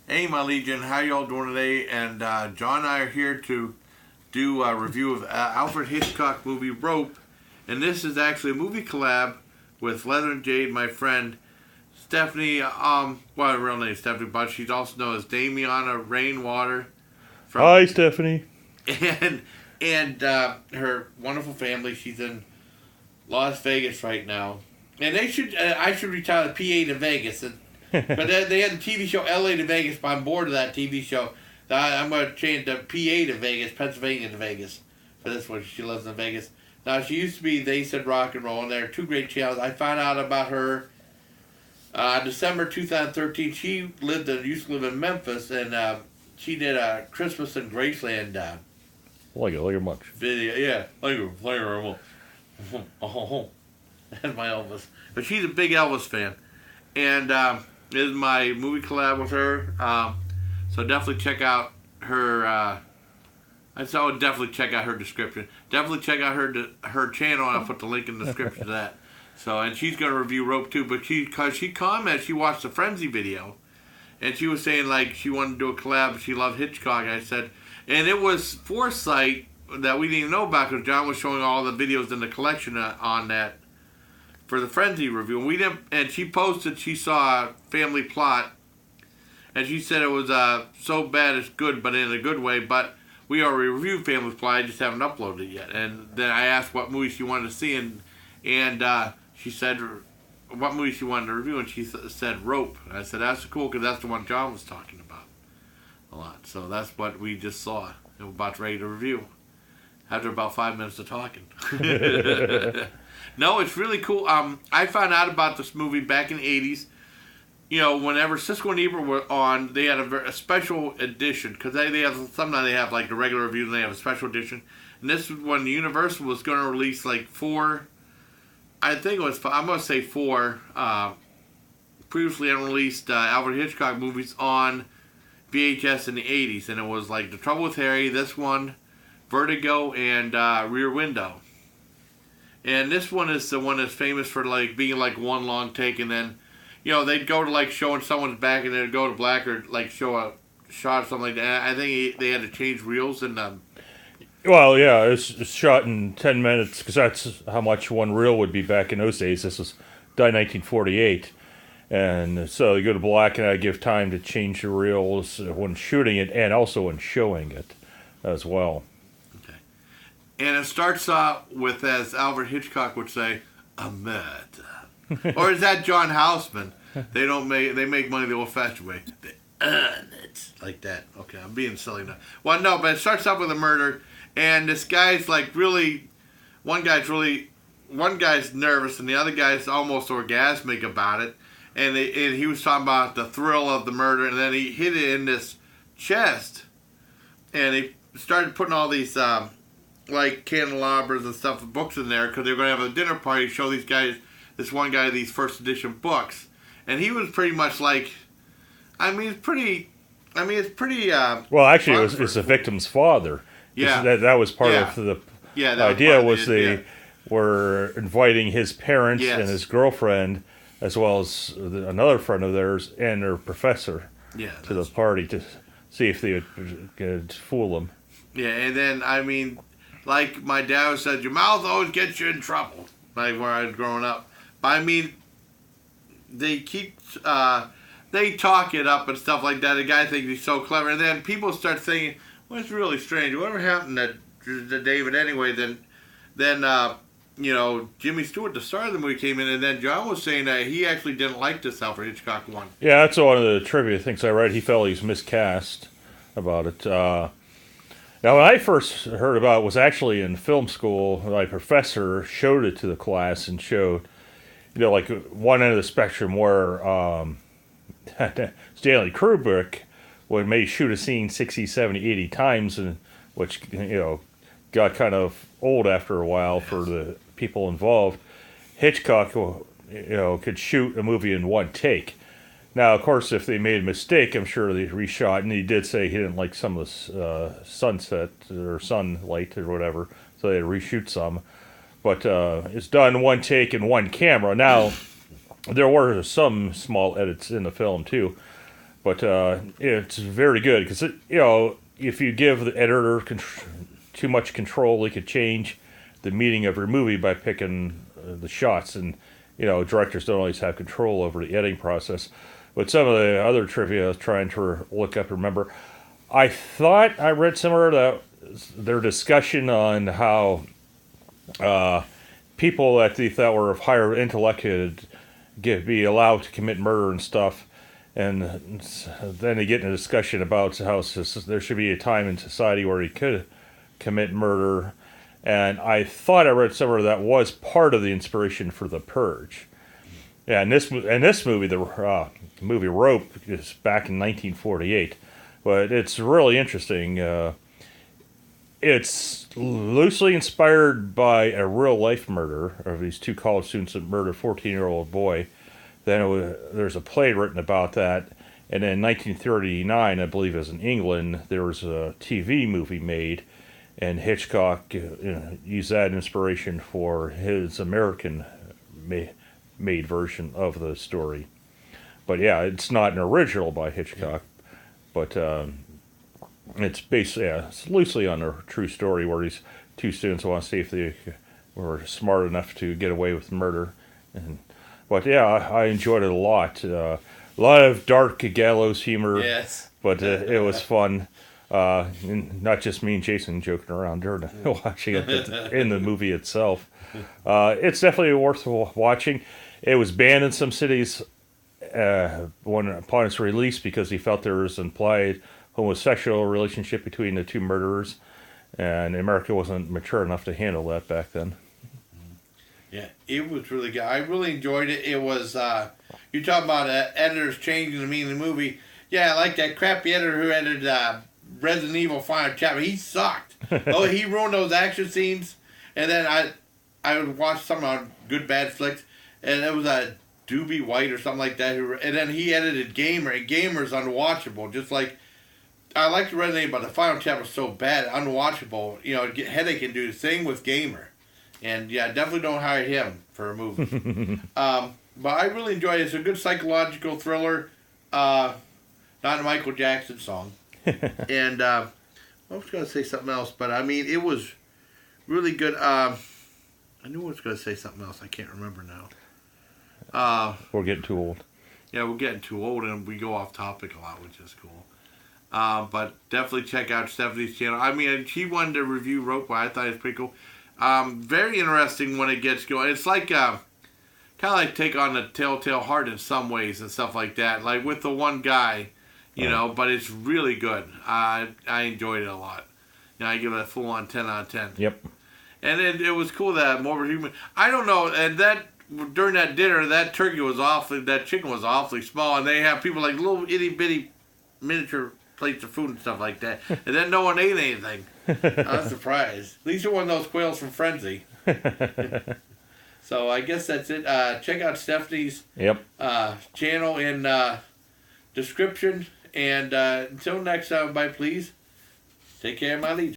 Hey, my Legion, how y'all doing today? And John and I are here to do a review of Alfred Hitchcock movie Rope. And this is actually a movie collab with leatherandjade, my friend Stephanie. Well, her real name is Stephanie, but she's also known as Damiana Rainwater. Hi, Stephanie. And her wonderful family. She's in Las Vegas right now. And they should I should retire the PA to Vegas. But they had the TV show LA to Vegas, but I'm bored of that TV show. I'm going to change the PA to Vegas, Pennsylvania to Vegas. For this one, she lives in Vegas. Now, she used to be They Said Rock and Roll, and there are two great channels. I found out about her December 2013. She used to live in Memphis, and she did a Christmas in Graceland Like it much. video. Yeah, like a player. That's my Elvis. But she's a big Elvis fan. And this is my movie collab with her. So definitely check out her. I would definitely check out her description. Definitely check out her channel. I'll put the link in the description to that. So, and she's gonna review Rope too. But because she commented, she watched the Frenzy video, and she was saying like she wanted to do a collab. She loved Hitchcock. I said, and it was foresight that we didn't even know about because John was showing all the videos in the collection on that for the Frenzy review. And we didn't. And she posted she saw Family Plot, and she said it was so bad it's good, but in a good way. But we already reviewed Family Plot. I just haven't uploaded it yet. And then I asked what movie she wanted to see, and she said what movie she wanted to review, and she said Rope. And I said that's cool because that's the one John was talking about a lot. So that's what we just saw. And we're about ready to review after about 5 minutes of talking. No, it's really cool. I found out about this movie back in the 80s. You know, whenever Cisco and Ebert were on, they had a special edition. Because they have, sometimes they have like the regular reviews and they have a special edition. And this was when Universal was going to release like four, I think it was, I'm going to say four, previously unreleased Alfred Hitchcock movies on VHS in the 80s. And it was like The Trouble with Harry, this one, Vertigo, and Rear Window. And this one is the one that's famous for like being like one long take, and then, you know, they'd go to like showing someone's back, and then it'd go to black or like show a shot or something like that. I think they had to change reels and. Well, yeah, it's shot in 10 minutes because that's how much one reel would be back in those days. This was done in 1948, and so you go to black, and I give time to change the reels when shooting it and also when showing it as well. And it starts out with, as Alfred Hitchcock would say, a murder. Or is that John Houseman? They make money the old-fashioned way. They earn it. Like that. Okay, I'm being silly now. Well, no, but it starts out with a murder, and this guy's like really, one guy's nervous, and the other guy's almost orgasmic about it. And he was talking about the thrill of the murder, and then he hid it in this chest, and he started putting all these like candelabras and stuff, books in there, because they were going to have a dinner party to show this one guy these first edition books. And he was pretty much like, it's pretty well, actually, it's the victim's father. Yeah. That was part of the idea was they were inviting his parents and his girlfriend, as well as another friend of theirs and their professor to the party to see if they could fool them. Yeah, and then, like my dad said, your mouth always gets you in trouble, like where I was growing up. But they they talk it up and stuff like that. The guy thinks he's so clever, and then people start thinking, well, it's really strange. Whatever happened to David anyway? Then Jimmy Stewart, the star of the movie, came in, and then John was saying that he actually didn't like this Alfred Hitchcock one. Yeah, that's one of the trivia things I read. He felt he was miscast about it. Now, when I first heard about it was actually in film school. My professor showed it to the class and showed, like one end of the spectrum where Stanley Kubrick may shoot a scene 60, 70, 80 times, and which, got kind of old after a while for the people involved. Hitchcock, could shoot a movie in one take. Now, of course, if they made a mistake, I'm sure they reshot, and he did say he didn't like some of the sunset or sunlight or whatever, so they had to reshoot some. But it's done one take in one camera. Now, there were some small edits in the film, too. But it's very good because, if you give the editor too much control, they could change the meaning of your movie by picking the shots. And, directors don't always have control over the editing process. But some of the other trivia I was trying to look up and remember, I thought I read somewhere that their discussion on how people that they thought were of higher intellect could be allowed to commit murder and stuff. And then they get in a discussion about how there should be a time in society where he could commit murder. And I thought I read somewhere that was part of the inspiration for The Purge. Yeah, and this movie, the movie Rope, is back in 1948. But it's really interesting. It's loosely inspired by a real-life murder of these two college students that murdered a 14-year-old boy. Then there's a play written about that. And then in 1939, I believe it was in England, there was a TV movie made. And Hitchcock used that inspiration for his American-made version of the story. But yeah, it's not an original by Hitchcock. But it's basically, it's loosely on a true story where these two students want to see if they were smart enough to get away with murder. But yeah, I enjoyed it a lot. A lot of dark gallows humor. Yes. But it was fun. Not just me and Jason joking around during watching it, but in the movie itself. It's definitely worth watching. It was banned in some cities upon its release because he felt there was an implied homosexual relationship between the two murderers, and America wasn't mature enough to handle that back then. Yeah, it was really good. I really enjoyed it. It was, you talk about editors changing the meaning of the movie. Yeah, like that crappy editor who edited Resident Evil Final Chapter. He sucked. He ruined those action scenes. And then I would watch some on Good Bad Flicks, and it was a Doobie White or something like that. And then he edited Gamer, and Gamer's unwatchable. Just like, I like the Resident Evil, but the Final Chapter was so bad, unwatchable. Get headache and do the thing with Gamer. And yeah, definitely don't hire him for a movie. But I really enjoyed it. It's a good psychological thriller. Not a Michael Jackson song. And I was going to say something else, but I mean, it was really good. I knew I was going to say something else. I can't remember now. We're getting too old. Yeah, we're getting too old, and we go off topic a lot, which is cool. But definitely check out Stephanie's channel. I mean, she wanted to review Rope, I thought it was pretty cool. Very interesting when it gets going. It's like kind of like take on the Telltale Heart in some ways and stuff like that. Like with the one guy, but it's really good. I enjoyed it a lot. I give it a full on 10 out of 10. Yep. And it was cool that Morbid Human. I don't know, and that during that dinner, that chicken was awfully small, and they have people like little itty bitty miniature plates of food and stuff like that, and then no one ate anything. I was surprised. At least it wasn't those quails from Frenzy. So I guess that's it. Check out Stephanie's channel in description. And until next time, everybody, please take care of my leads.